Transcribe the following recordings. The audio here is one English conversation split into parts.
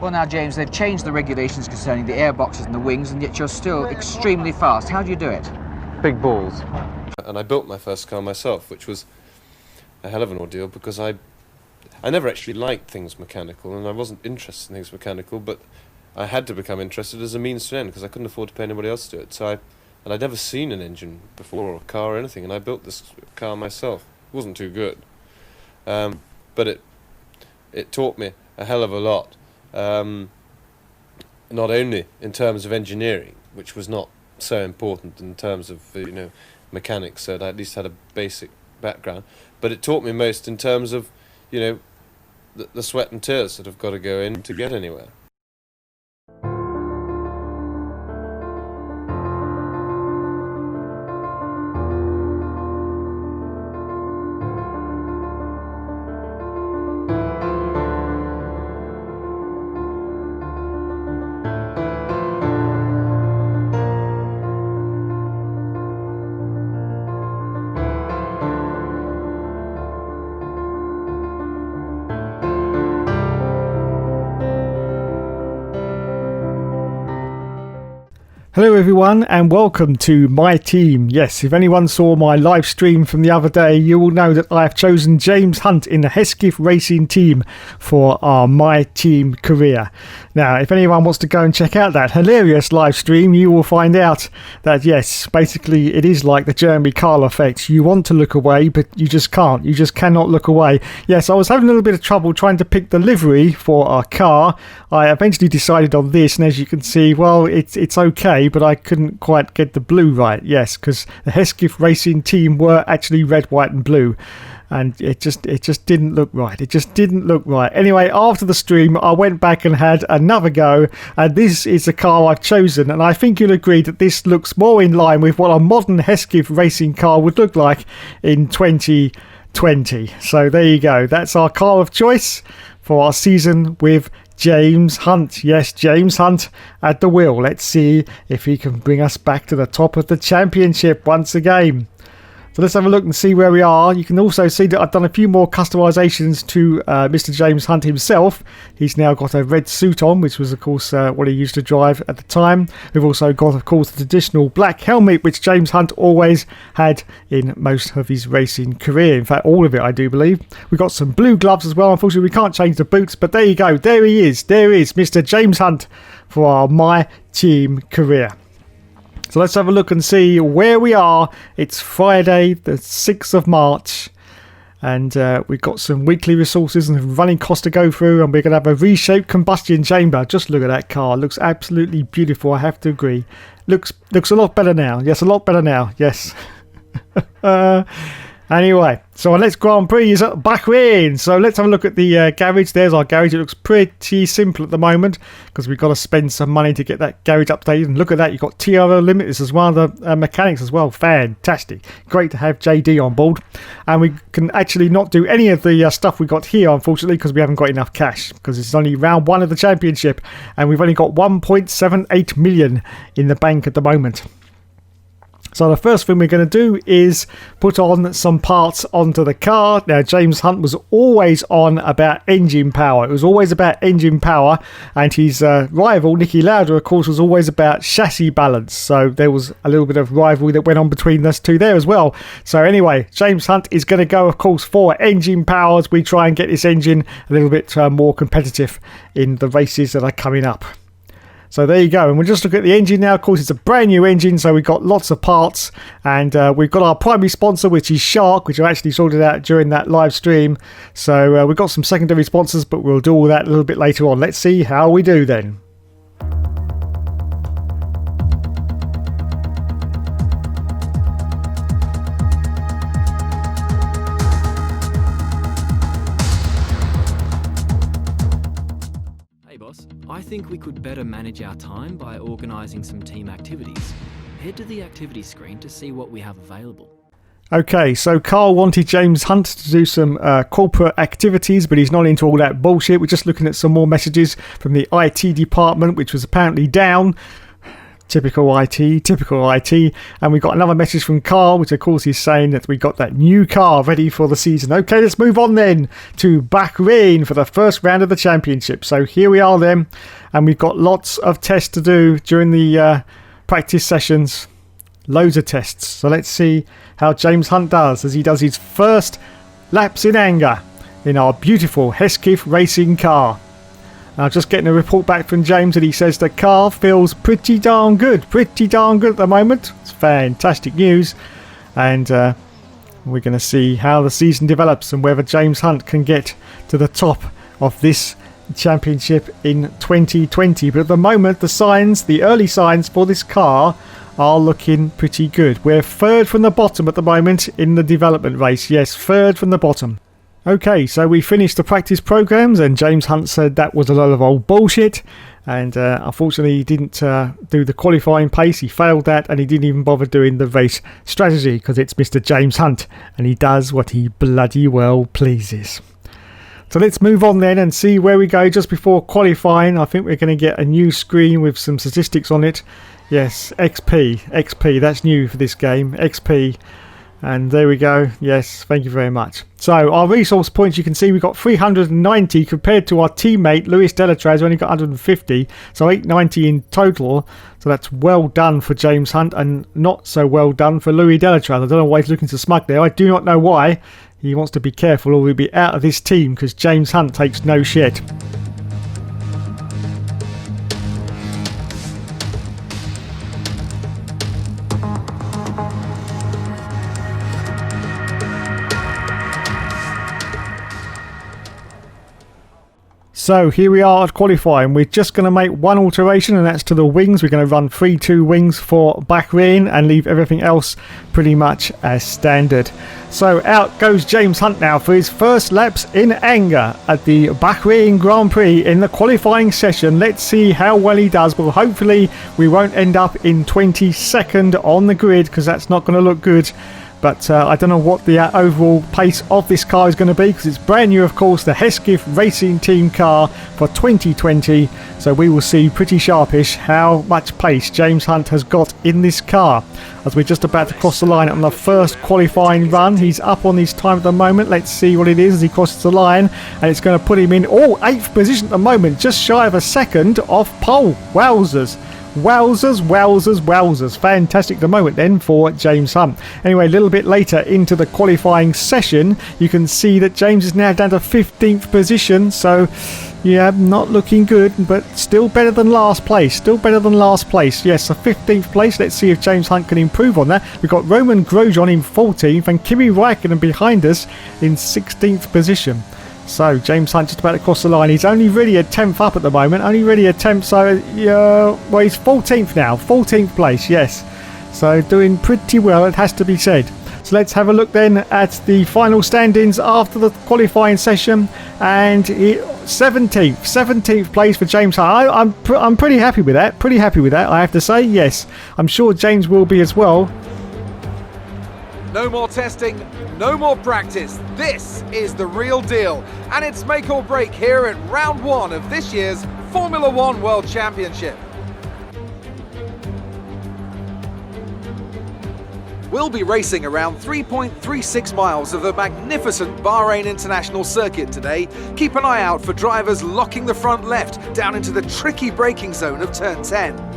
Well now, James, they've changed the regulations concerning the airboxes and the wings, and yet you're still extremely fast. How do you do it? Big balls. And I built my first car myself, which was a hell of an ordeal because I never actually liked things mechanical, and I wasn't interested in things mechanical, but I had to become interested as a means to an end because I couldn't afford to pay anybody else to do it. So I'd never seen an engine before, or a car or anything, and I built this car myself. It wasn't too good, but it taught me a hell of a lot. Not only in terms of engineering, which was not so important in terms of mechanics, so I at least had a basic background, but it taught me most in terms of the sweat and tears that have got to go in to get anywhere. Hello everyone and welcome to my team. Yes, if anyone saw my live stream from the other day, you will know that I have chosen James Hunt in the Hesketh Racing Team for our My Team career. Now, if anyone wants to go and check out that hilarious live stream, you will find out that yes, basically it is like the Jeremy Kyle effect. You want to look away, but you just can't. You just cannot look away. Yes, I was having a little bit of trouble trying to pick the livery for our car. I eventually decided on this, and as you can see, well, it's okay, but I couldn't quite get the blue right. Yes, because the Hesketh Racing Team were actually red, white and blue, and it just didn't look right. It just didn't look right. Anyway, after the stream I went back and had another go, and this is the car I've chosen, and I think you'll agree that this looks more in line with what a modern Hesketh racing car would look like in 2020. So there you go, that's our car of choice for our season with James Hunt. Yes, James Hunt at the wheel. Let's see if he can bring us back to the top of the championship once again. So let's have a look and see where we are. You can also see that I've done a few more customisations to Mr. James Hunt himself. He's now got a red suit on, which was of course what he used to drive at the time. We've also got of course the traditional black helmet, which James Hunt always had in most of his racing career. In fact, all of it, I do believe. We've got some blue gloves as well. Unfortunately, we can't change the boots, but there you go. There he is. There is Mr. James Hunt for our My Team career. So let's have a look and see where we are. It's Friday the 6th of March, and we've got some weekly resources and running costs to go through, and we're going to have a reshaped combustion chamber. Just look at that car. It looks absolutely beautiful, I have to agree. Looks a lot better now. Yes, a lot better now. Yes. Anyway, so our next Grand Prix is at Bahrain. So let's have a look at the garage. There's our garage. It looks pretty simple at the moment because we've got to spend some money to get that garage updated. And look at that, you've got TRO limiters as well, the mechanics as well. Fantastic. Great to have JD on board. And we can actually not do any of the stuff we got here, unfortunately, because we haven't got enough cash, because it's only round one of the championship and we've only got 1.78 million in the bank at the moment. So the first thing we're going to do is put on some parts onto the car. Now, James Hunt was always on about engine power. It was always about engine power. And his rival, Nicky Lauda, of course, was always about chassis balance. So there was a little bit of rivalry that went on between us two there as well. So anyway, James Hunt is going to go, of course, for engine power as we try and get this engine a little bit more competitive in the races that are coming up. So there you go, and we'll just look at the engine now. Of course, it's a brand new engine, so we've got lots of parts, and we've got our primary sponsor, which is Shark, which I actually sorted out during that live stream. So we've got some secondary sponsors, but we'll do all that a little bit later on. Let's see how we do then. I think we could better manage our time by organising some team activities. Head to the activity screen to see what we have available. Okay, so Carl wanted James Hunt to do some corporate activities, but he's not into all that bullshit. We're just looking at some more messages from the IT department, which was apparently down. Typical IT, typical IT. And we got another message from Carl, which of course is saying that we got that new car ready for the season. Okay, let's move on then to Bahrain for the first round of the championship. So here we are then, and we've got lots of tests to do during the practice sessions. Loads of tests. So let's see how James Hunt does as he does his first laps in anger in our beautiful Hesketh Racing car. Now, just getting a report back from James, and he says the car feels pretty darn good at the moment. It's fantastic news, and we're going to see how the season develops and whether James Hunt can get to the top of this championship in 2020. But at the moment, the early signs for this car are looking pretty good. We're third from the bottom at the moment in the development race. Yes, third from the bottom. Okay, so we finished the practice programs, and James Hunt said that was a lot of old bullshit, and unfortunately he didn't do the qualifying pace. He failed that, and he didn't even bother doing the race strategy because it's Mr. James Hunt and he does what he bloody well pleases. So let's move on then and see where we go just before qualifying. I think we're going to get a new screen with some statistics on it. Yes, XP, that's new for this game, XP. And there we go. Yes, thank you very much. So our resource points, you can see we've got 390 compared to our teammate Luis Delatraz, who only got 150. So 890 in total. So that's well done for James Hunt and not so well done for Luis Delatraz. I don't know why he's looking so smug there. I do not know why. He wants to be careful or he'll be out of this team because James Hunt takes no shit. So here we are at qualifying. We're just going to make one alteration, and that's to the wings. We're going to run 3-2 wings for Bahrain and leave everything else pretty much as standard. So out goes James Hunt now for his first laps in anger at the Bahrain Grand Prix in the qualifying session. Let's see how well he does. Well, hopefully we won't end up in 22nd on the grid because that's not going to look good. But I don't know what the overall pace of this car is going to be because it's brand new, of course, the Hesketh Racing Team car for 2020. So we will see pretty sharpish how much pace James Hunt has got in this car. As we're just about to cross the line on the first qualifying run. He's up on his time at the moment. Let's see what it is as he crosses the line. And it's going to put him in 8th position at the moment, just shy of a second off pole. Wowzers. Wowzers. Fantastic at the moment then for James Hunt. Anyway, a little bit later into the qualifying session, you can see that James is now down to 15th position. So, yeah, not looking good, but still better than last place. Yes, a 15th place. Let's see if James Hunt can improve on that. We've got Roman Grosjean in 14th and Kimi Räikkönen behind us in 16th position. So James Hunt just about to cross the line. He's only really a 10th up at the moment. So yeah, well, he's 14th now. 14th place, yes. So doing pretty well, it has to be said. So let's have a look then at the final standings after the qualifying session. And 17th place for James Hunt. I'm pretty happy with that. I have to say, yes. I'm sure James will be as well. No more testing, no more practice. This is the real deal. And it's make or break here at round 1 of this year's Formula One World Championship. We'll be racing around 3.36 miles of the magnificent Bahrain International Circuit today. Keep an eye out for drivers locking the front left down into the tricky braking zone of turn 10.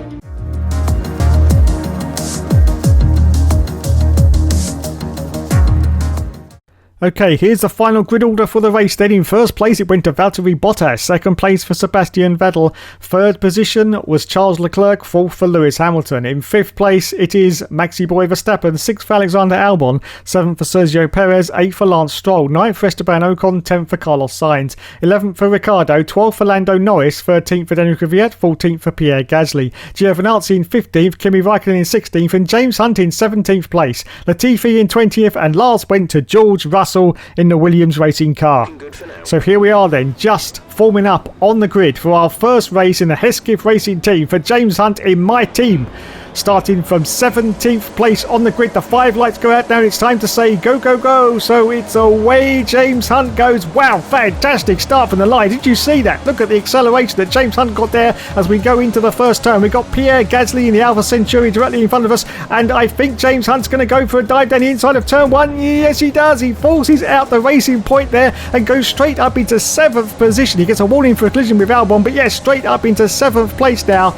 Okay, here's the final grid order for the race then. In first place, it went to Valtteri Bottas. Second place for Sebastian Vettel. Third position was Charles Leclerc. Fourth for Lewis Hamilton. In fifth place, it is Maxi Boy Verstappen. Sixth for Alexander Albon. Seventh for Sergio Perez. Eighth for Lance Stroll. Ninth for Esteban Ocon. 10th for Carlos Sainz. 11th for Ricciardo. 12th for Lando Norris. 13th for Daniel Kvyat. 14th for Pierre Gasly. Giovinazzi in 15th. Kimi Räikkönen in 16th. And James Hunt in 17th place. Latifi in 20th. And last went to George Russell in the Williams racing car. So here we are then, just forming up on the grid for our first race in the Hesketh Racing Team for James Hunt in my team. starting from 17th place on the grid. The 5 lights go out now. It's time to say go, go, go. So it's away James Hunt goes. Wow, fantastic start from the line. Did you see that? Look at the acceleration that James Hunt got there as we go into the first turn. We've got Pierre Gasly in the Alpha Centauri directly in front of us, and I think James Hunt's going to go for a dive down the inside of turn 1. Yes, he does. He forces out the racing point there and goes straight up into 7th position. He gets a warning for a collision with Albon, but yes, straight up into 7th place now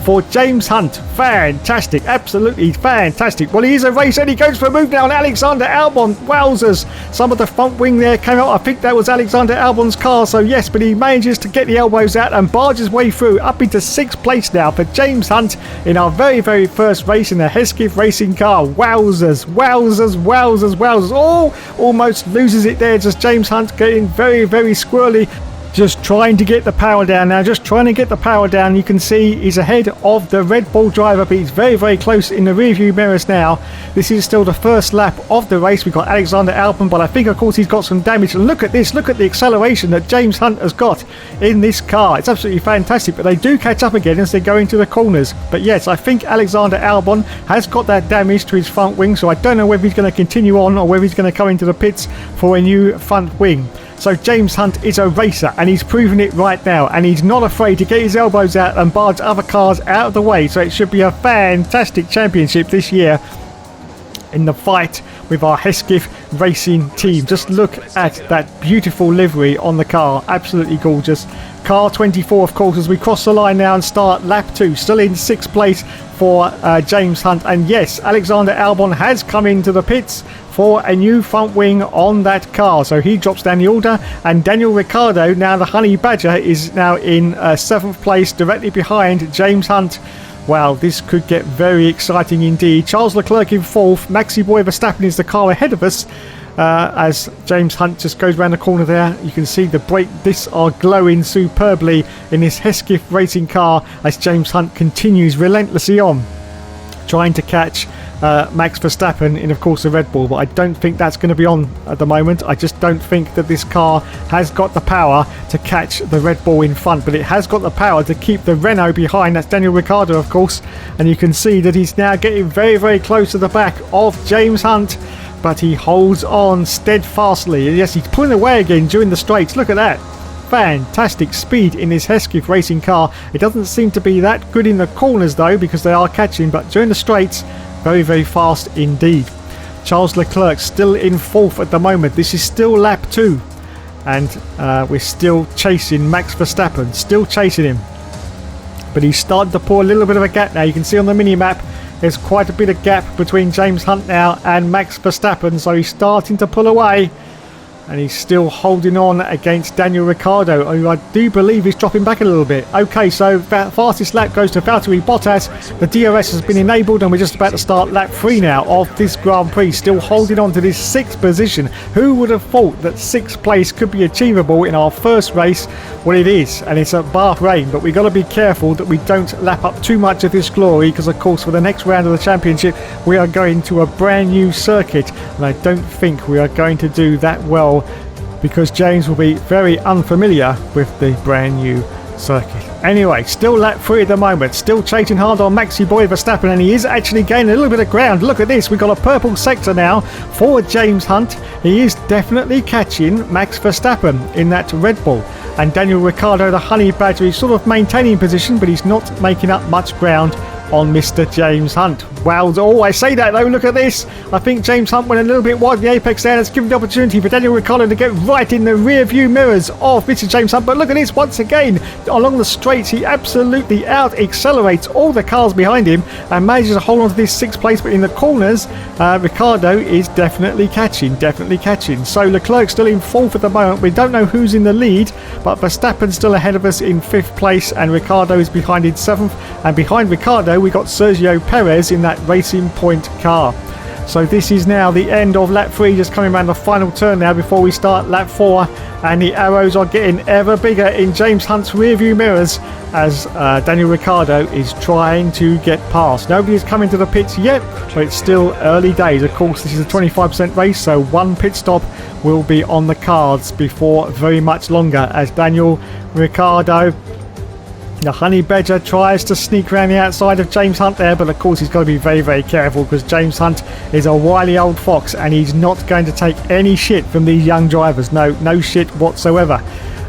for James Hunt. Fantastic, absolutely fantastic. Well, he is a racer and he goes for a move now on Alexander Albon. Wowzers, some of the front wing there came out. I think that was Alexander Albon's car, so yes, but he manages to get the elbows out and barge his way through up into 6th place now for James Hunt in our very, very first race in the Hesketh Racing car. Wowzers, wowzers, wowzers, wowzers. Oh, almost loses it there. Just James Hunt getting very, very squirrely. Just trying to get the power down now, just trying to get the power down. You can see he's ahead of the Red Bull driver, but he's very, very close in the rear view mirrors now. This is still the first lap of the race. We've got Alexander Albon, but I think, of course, he's got some damage. And look at this, look at the acceleration that James Hunt has got in this car. It's absolutely fantastic, but they do catch up again as they go into the corners. But yes, I think Alexander Albon has got that damage to his front wing, so I don't know whether he's going to continue on or whether he's going to come into the pits for a new front wing. So James Hunt is a racer and he's proven it right now, and he's not afraid to get his elbows out and barge other cars out of the way. So it should be a fantastic championship this year in the fight with our Hesketh Racing Team. Just look at that beautiful livery on the car, absolutely gorgeous. Car 24, of course, as we cross the line now and start lap 2, still in 6th place for James Hunt. And yes, Alexander Albon has come into the pits for a new front wing on that car, so he drops down the order, and Daniel Ricciardo, now the Honey Badger, is now in 7th place directly behind James Hunt. Wow, this could get very exciting indeed. Charles Leclerc in 4th, Maxi Boy Verstappen is the car ahead of us as James Hunt just goes around the corner there. You can see the brake discs are glowing superbly in this Hesketh Racing car as James Hunt continues relentlessly on, trying to catch Max Verstappen in, of course, the Red Bull, but I don't think that's going to be on at the moment. I just don't think that this car has got the power to catch the Red Bull in front, but it has got the power to keep the Renault behind. That's Daniel Ricciardo, of course, and you can see that he's now getting very, very close to the back of James Hunt, but he holds on steadfastly. Yes, he's pulling away again during the straights. Look at that. Fantastic speed in this Hesketh Racing car. It doesn't seem to be that good in the corners though, because they are catching, but during the straights, very, very fast indeed. Charles Leclerc still in 4th at the moment. This is still lap 2, and we're still chasing Max Verstappen, still chasing him, but he's starting to pull a little bit of a gap now. You can see on the mini map there's quite a bit of gap between James Hunt now and Max Verstappen, so he's starting to pull away, and he's still holding on against Daniel Ricciardo, who I do believe is dropping back a little bit. Okay, so fastest lap goes to Valtteri Bottas. The DRS has been enabled, and we're just about to start lap 3 now of this Grand Prix, still holding on to this 6th position. Who would have thought that 6th place could be achievable in our first race? Well, it is, and it's at Bahrain, but we've got to be careful that we don't lap up too much of this glory, because of course for the next round of the championship we are going to a brand new circuit, and I don't think we are going to do that well, because James will be very unfamiliar with the brand new circuit. Anyway, still lap 3 at the moment, still chasing hard on Maxi Boy Verstappen, and he is actually gaining a little bit of ground. Look at this, we've got a purple sector now for James Hunt. He is definitely catching Max Verstappen in that Red Bull, and Daniel Ricciardo, the Honey Badger, is sort of maintaining position, but he's not making up much ground on Mr. James Hunt. Wow, oh, I say that though, look at this. I think James Hunt went a little bit wide in the apex there. That's given the opportunity for Daniel Ricciardo to get right in the rear view mirrors of Mr. James Hunt. But look at this, once again, along the straights, he absolutely out-accelerates all the cars behind him and manages to hold on to this 6th place. But in the corners, Ricciardo is definitely catching. So Leclerc still in 4th at the moment. We don't know who's in the lead, but Verstappen's still ahead of us in 5th place, and Ricciardo is behind in 7th. And behind Ricciardo, we got Sergio Perez in that Racing Point car. So this is now the end of lap 3, just coming around the final turn now before we start lap 4, and the arrows are getting ever bigger in James Hunt's rear view mirrors as Daniel Ricciardo is trying to get past. Nobody is coming to the pits yet, but it's still early days. Of course, this is a 25% race, so one pit stop will be on the cards before very much longer as Daniel Ricciardo The Honey Badger tries to sneak around the outside of James Hunt there, but of course he's got to be very, very careful because James Hunt is a wily old fox and he's not going to take any shit from these young drivers. No shit whatsoever.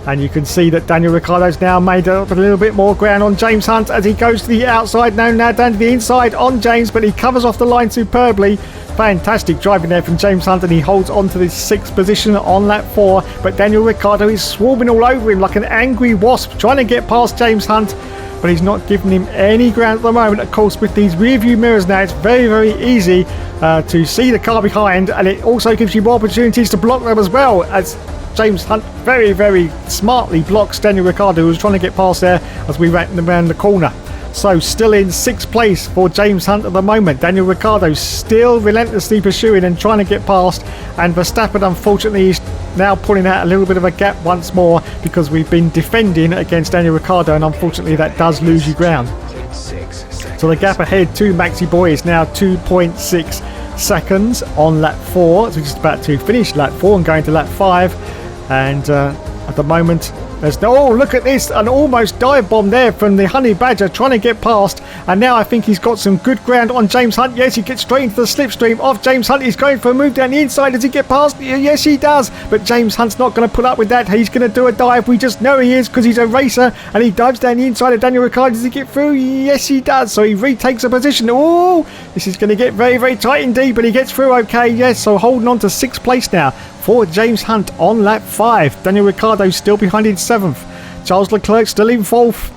And you can see that Daniel Ricciardo's now made up a little bit more ground on James Hunt as he goes to the outside, now down to the inside on James, but he covers off the line superbly. Fantastic driving there from James Hunt, and he holds on to this 6th position on lap 4, but Daniel Ricciardo is swarming all over him like an angry wasp, trying to get past James Hunt, but he's not giving him any ground at the moment. Of course, with these rear view mirrors now, it's very, very easy to see the car behind, and it also gives you more opportunities to block them as well, as James Hunt very, very smartly blocks Daniel Ricciardo, who's trying to get past there as we ran around the corner. So still in 6th place for James Hunt at the moment. Daniel Ricciardo still relentlessly pursuing and trying to get past, and Verstappen unfortunately is now pulling out a little bit of a gap once more because we've been defending against Daniel Ricciardo, and unfortunately that does lose you ground. So the gap ahead to Maxi Boy is now 2.6 seconds on lap 4, so we're just about to finish lap 4 and going to lap 5. And at the moment there's no, oh, look at this, an almost dive bomb there from the Honey Badger trying to get past, and now I think he's got some good ground on James Hunt. Yes, he gets straight into the slipstream of James Hunt. He's going for a move down the inside. Does he get past? Yes, he does, but James Hunt's not going to put up with that. He's going to do a dive. We just know he is because he's a racer, and he dives down the inside of Daniel Ricciardo. Does he get through? Yes, he does, so he retakes a position. Oh, this is going to get very, very tight indeed, but he gets through okay. Yes, so holding on to 6th place now for James Hunt on lap 5. Daniel Ricciardo still behind in 7th. Charles Leclerc still in 4th.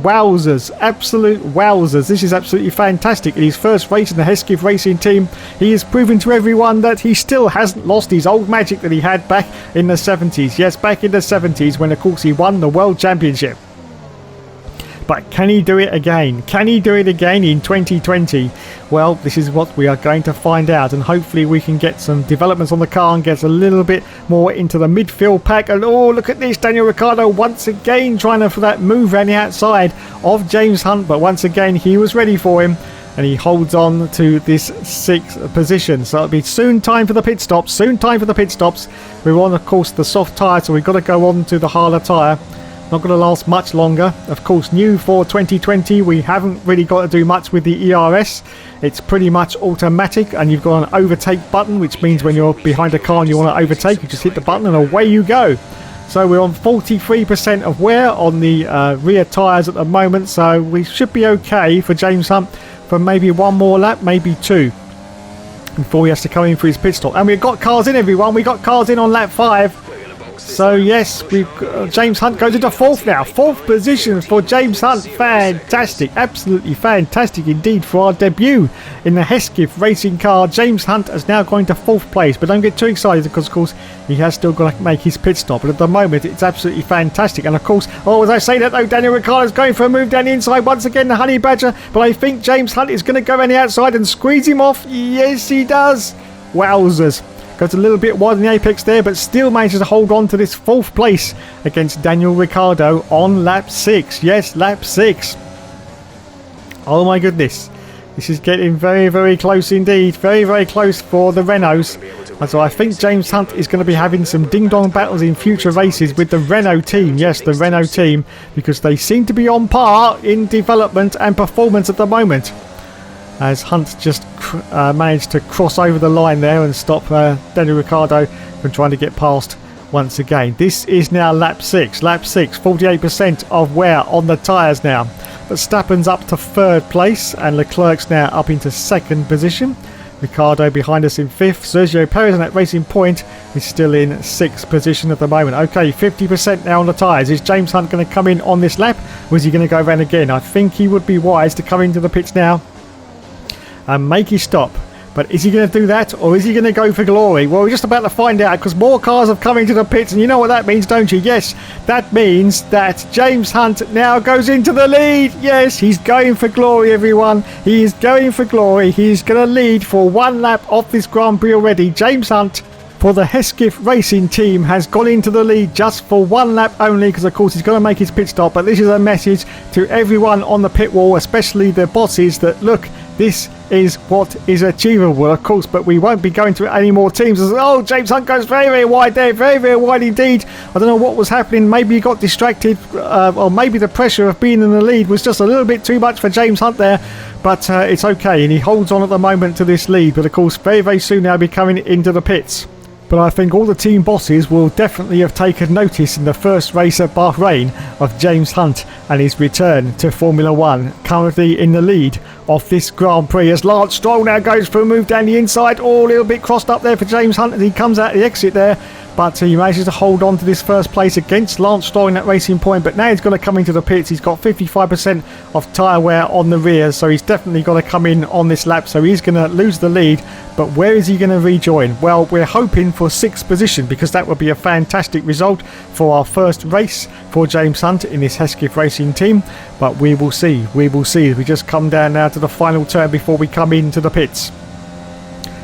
Wowzers, absolute wowzers. This is absolutely fantastic. In his first race in the Hesketh Racing Team, he is proving to everyone that he still hasn't lost his old magic that he had back in the 70s. Yes, back in the 70s when, of course, he won the World Championship. But can he do it again? Can he do it again in 2020? Well, this is what we are going to find out, and hopefully we can get some developments on the car and get a little bit more into the midfield pack. And oh, look at this, Daniel Ricciardo once again trying for that move around the outside of James Hunt, but once again he was ready for him, and he holds on to this 6th position. So it'll be soon time for the pit stops. We're on, of course, the soft tyre, so we've got to go on to the harder tyre. Not going to last much longer. Of course, new for 2020, we haven't really got to do much with the ERS. It's pretty much automatic, and you've got an overtake button, which means when you're behind a car and you want to overtake, you just hit the button and away you go. So we're on 43% of wear on the rear tyres at the moment, so we should be okay for James Hunt for maybe one more lap, maybe 2, before he has to come in for his pit stop. And we've got cars in, everyone. We got cars in on lap 5. So yes, James Hunt goes into 4th now. 4th position for James Hunt. Fantastic, absolutely fantastic indeed for our debut in the Hesketh racing car. James Hunt is now going to 4th place, but don't get too excited because, of course, he has still got to make his pit stop. But at the moment, it's absolutely fantastic. And of course, oh, as I say that though, Daniel Ricciardo is going for a move down the inside once again, the Honey Badger. But I think James Hunt is going to go around the outside and squeeze him off. Yes, he does. Wowzers. Goes a little bit wide in the apex there, but still manages to hold on to this 4th place against Daniel Ricciardo on lap 6. Yes, lap 6. Oh my goodness. This is getting very, very close indeed. Very, very close for the Renaults. And so I think James Hunt is going to be having some ding-dong battles in future races with the Renault team. Yes, the Renault team, because they seem to be on par in development and performance at the moment. As Hunt just managed to cross over the line there and stop Daniel Ricciardo from trying to get past once again. This is now lap 6. Lap 6, 48% of wear on the tyres now. Verstappen's up to 3rd place, and Leclerc's now up into 2nd position. Ricciardo behind us in 5th. Sergio Perez on that Racing Point is still in 6th position at the moment. Okay, 50% now on the tyres. Is James Hunt going to come in on this lap, or is he going to go around again? I think he would be wise to come into the pits now and make his stop. But is he going to do that, or is he going to go for glory? Well, we're just about to find out, because more cars have come into the pits, and you know what that means, don't you? Yes, that means that James Hunt now goes into the lead. Yes, he's going for glory, everyone. He is going for glory. He's going to lead for 1 lap off this Grand Prix already. James Hunt for the Hesketh Racing Team has gone into the lead just for 1 lap only, because of course he's going to make his pit stop. But this is a message to everyone on the pit wall, especially the bosses, that look, this is what is achievable, of course, but we won't be going to any more teams. Oh, James Hunt goes very, very wide there, very, very wide indeed. I don't know what was happening. Maybe he got distracted, or maybe the pressure of being in the lead was just a little bit too much for James Hunt there, but it's okay, and he holds on at the moment to this lead, but of course very, very soon now be coming into the pits. But I think all the team bosses will definitely have taken notice in the first race at Bahrain of James Hunt and his return to Formula 1, currently in the lead of this Grand Prix as Lance Stroll now goes for a move down the inside. Oh, a little bit crossed up there for James Hunt as he comes out the exit there. But he manages to hold on to this first place against Lance Stroll in that racing point. But now he's going to come into the pits. He's got 55% of tyre wear on the rear. So he's definitely got to come in on this lap. So he's going to lose the lead. But where is he going to rejoin? Well, we're hoping for 6th position because that would be a fantastic result for our first race for James Hunt in this Hesketh Racing Team. But we will see. We will see as we just come down now to the final turn before we come into the pits.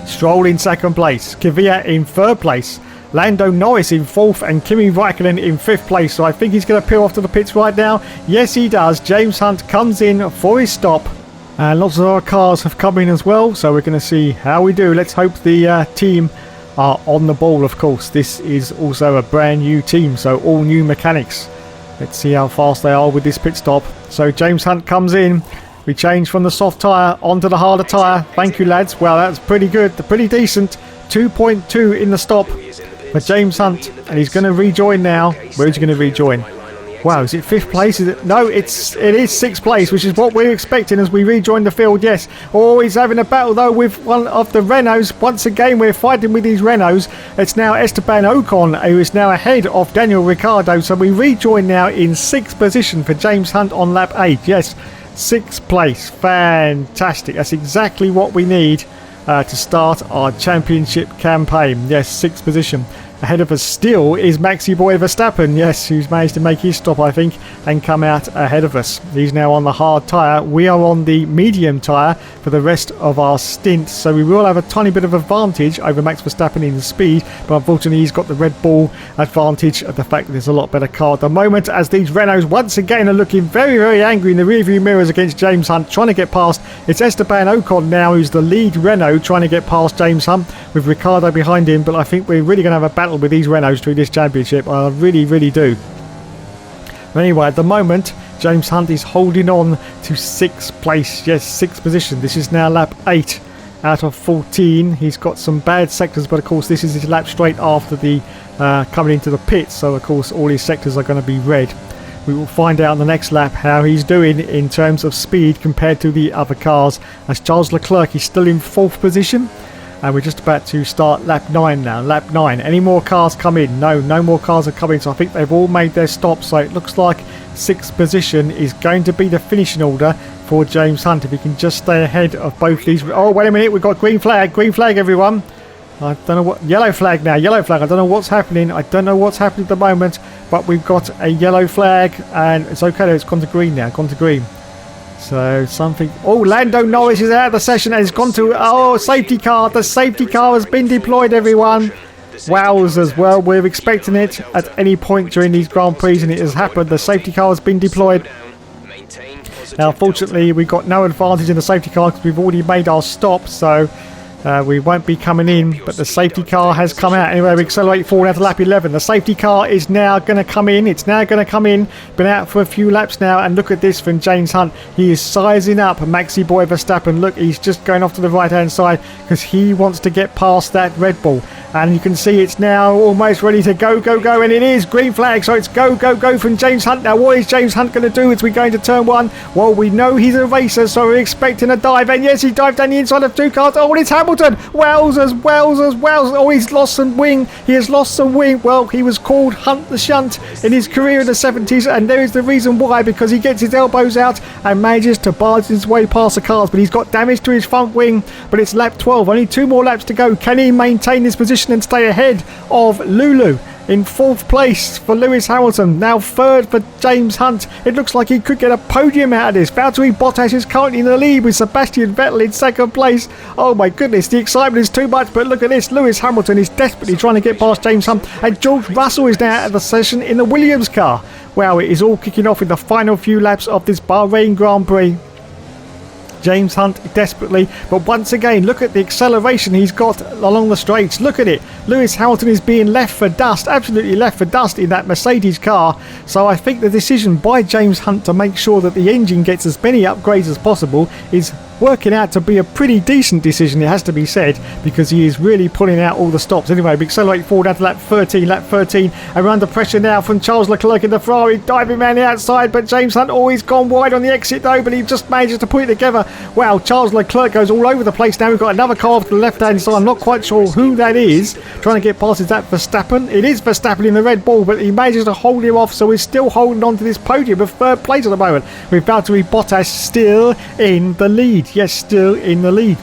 Stroll in 2nd place. Kvyat in 3rd place. Lando Norris in 4th and Kimi Raikkonen in 5th place. So I think he's going to peel off to the pits right now. Yes, he does. James Hunt comes in for his stop. And lots of our cars have come in as well. So we're going to see how we do. Let's hope the team are on the ball, of course. This is also a brand new team. So all new mechanics. Let's see how fast they are with this pit stop. So James Hunt comes in. We change from the soft tyre onto the harder tyre. Thank you, lads. Well, that's pretty good. Pretty decent. 2.2 in the stop for James Hunt, and he's going to rejoin now. Where is he going to rejoin? Wow, is it 5th place? Is it? No, it is 6th place, which is what we're expecting as we rejoin the field. Yes. Oh, he's having a battle though with one of the Renaults. Once again, we're fighting with these Renaults. It's now Esteban Ocon who is now ahead of Daniel Ricciardo. So we rejoin now in 6th position for James Hunt on lap 8. Yes, 6th place. Fantastic. That's exactly what we need to start our championship campaign. Yes, 6th position. Ahead of us still is Maxi Boy Verstappen, yes, who's managed to make his stop, I think, and come out ahead of us. He's now on the hard tyre. We are on the medium tyre for the rest of our stint, so we will have a tiny bit of advantage over Max Verstappen in the speed, but unfortunately he's got the Red Bull advantage of the fact that there's a lot better car at the moment, as these Renaults once again are looking very, very angry in the rearview mirrors against James Hunt, trying to get past. It's Esteban Ocon now who's the lead Renault, trying to get past James Hunt with Ricciardo behind him, but I think we're really going to have a battle with these Renaults through this championship. I really, really do. But anyway, at the moment, James Hunt is holding on to 6th place. Yes, 6th position. This is now lap 8 out of 14. He's got some bad sectors, but of course this is his lap straight after the coming into the pits. So of course all his sectors are going to be red. We will find out in the next lap how he's doing in terms of speed compared to the other cars, as Charles Leclerc is still in 4th position. And we're just about to start lap 9 now. Lap 9. Any more cars come in? No more cars are coming. So I think they've all made their stops. So it looks like 6th position is going to be the finishing order for James Hunt. If he can just stay ahead of both these. Oh, wait a minute. We've got green flag. Green flag, everyone. I don't know what. Yellow flag now. Yellow flag. I don't know what's happening. I don't know what's happening at the moment. But we've got a yellow flag. And it's okay. It's gone to green now. Gone to green. So something. Oh, Lando Norris is out of the session and has gone to. Oh, safety car. The safety car has been deployed, everyone. Wowzers. Well, we're expecting it at any point during these Grand Prix, and it has happened. The safety car has been deployed. Now, unfortunately, we've got no advantage in the safety car because we've already made our stop. So we won't be coming in, but the safety car has come out. Anyway, we accelerate forward out to lap 11. The safety car is now going to come in. It's now going to come in. Been out for a few laps now, and look at this from James Hunt. He is sizing up Maxi Boy Verstappen. Look, he's just going off to the right-hand side because he wants to get past that Red Bull. And you can see it's now almost ready to go, and it is green flag. So it's go from James Hunt. Now, what is James Hunt going to do as we go into turn 1? Well, we know he's a racer, so we're expecting a dive. And yes, he dived down the inside of 2 cars. Oh, and it's Hamilton. Wowzers. Oh, he's lost some wing. He has lost some wing. Well, he was called Hunt the Shunt in his career in the 70s, and there is the reason why, because he gets his elbows out and manages to barge his way past the cars, but he's got damage to his front wing. But it's lap 12. Only 2 more laps to go. Can he maintain this position and stay ahead of Lulu? In 4th place for Lewis Hamilton, now 3rd for James Hunt. It looks like he could get a podium out of this. Valtteri Bottas is currently in the lead with Sebastian Vettel in 2nd place. Oh my goodness, the excitement is too much, but look at this. Lewis Hamilton is desperately trying to get past James Hunt, and George Russell is now out of the session in the Williams car. Wow, it is all kicking off in the final few laps of this Bahrain Grand Prix. James Hunt desperately, but once again, look at the acceleration he's got along the straights. Look at it. Lewis Hamilton is being left for dust, absolutely left for dust in that Mercedes car. So I think the decision by James Hunt to make sure that the engine gets as many upgrades as possible is working out to be a pretty decent decision, it has to be said, because he is really pulling out all the stops. Anyway, we accelerate forward out to lap 13, and we're under pressure now from Charles Leclerc in the Ferrari, diving around the outside, but James Hunt always gone wide on the exit though, but he just manages to put it together. Wow, Charles Leclerc goes all over the place now. We've got another car off to the left hand side. I'm not quite sure who that is trying to get past. Is that Verstappen? It is Verstappen in the Red Bull, but he manages to hold him off, so we're still holding on to this podium of third place at the moment, with Valtteri Bottas still in the lead. Yes, still in the lead.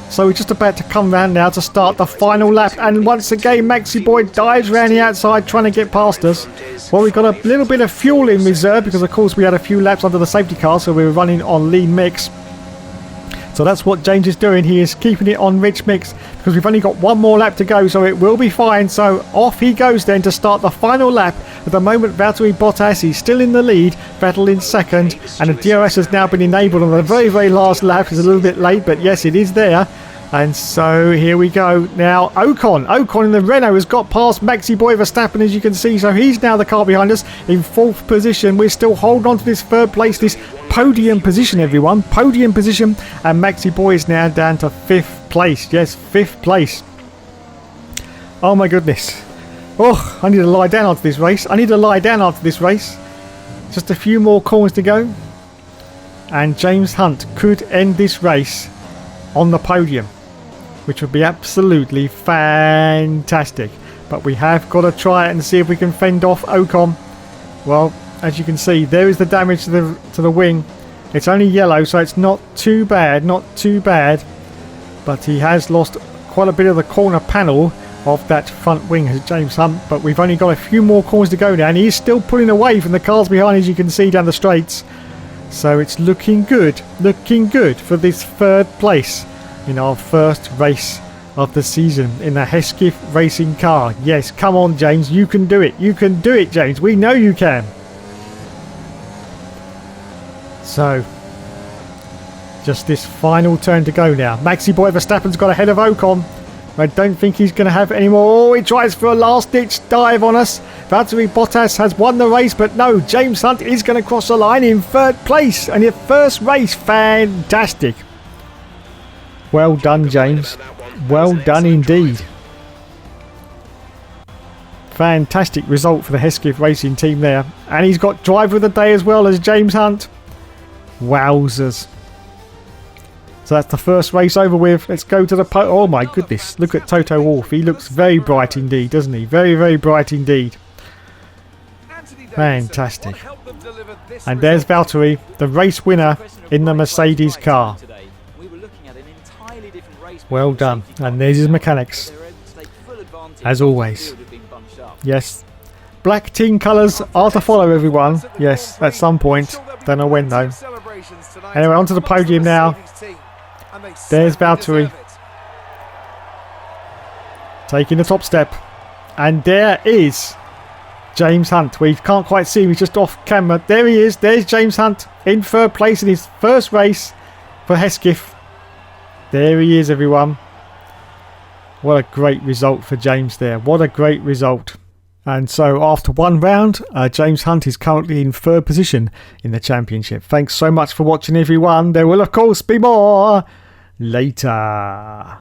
So we're just about to come round now to start the final lap, and once again Maxi Boy dives around the outside trying to get past us. Well, we've got a little bit of fuel in reserve because of course we had a few laps under the safety car, so we were running on lean mix. So that's what James is doing. He is keeping it on rich mix because we've only got one more lap to go, so it will be fine. So off he goes then to start the final lap. At the moment, Valtteri Bottas, he's still in the lead, Vettel in second, and the DRS has now been enabled on the very, very last lap. It's a little bit late, but yes, it is there. And so here we go. Now Ocon in the Renault has got past Maxi Boy Verstappen, as you can see, so he's now the car behind us in fourth position. We're still holding on to this third place, this podium position, everyone, podium position, and Maxi Boy is now down to fifth place. Yes, fifth place. Oh my goodness. Oh, I need to lie down after this race. Just a few more corners to go, and James Hunt could end this race on the podium, which would be absolutely fantastic. But we have got to try it and see if we can fend off Ocon. Well, as you can see, there is the damage to the wing. It's only yellow, so it's not too bad, but he has lost quite a bit of the corner panel of that front wing, as James Hunt. But we've only got a few more corners to go now, and he's still pulling away from the cars behind, as you can see down the straights. So it's looking good for this third place in our first race of the season in the Hesketh Racing car. Yes, come on James, you can do it, James, we know you can. So just this final turn to go now. Maxi Boy Verstappen's got ahead of Ocon. I don't think he's going to have any more. Oh, he tries for a last-ditch dive on us. Valtteri Bottas has won the race, but no, James Hunt is going to cross the line in third place. And your first race, fantastic. Well done, James. Well done indeed. Fantastic result for the Hesketh Racing Team there. And he's got driver of the day as well as James Hunt. Wowzers. So that's the first race over with. Let's go to the oh my goodness, look at Toto Wolff. He looks very bright indeed, doesn't he? Very, very bright indeed. Fantastic. And there's Valtteri, the race winner in the Mercedes car. Well done. And there's his mechanics, as always. Yes, black team colours are to follow, everyone. Yes, at some point. Don't know when though. Anyway, onto the podium now. There's Valtteri taking the top step, and there is James Hunt. We can't quite see him, he's just off camera. There he is, there's James Hunt in third place in his first race for Hesketh. There he is, everyone. What a great result for James there, what a great result. And so after one round, James Hunt is currently in third position in the championship. Thanks so much for watching, everyone. There will of course be more later.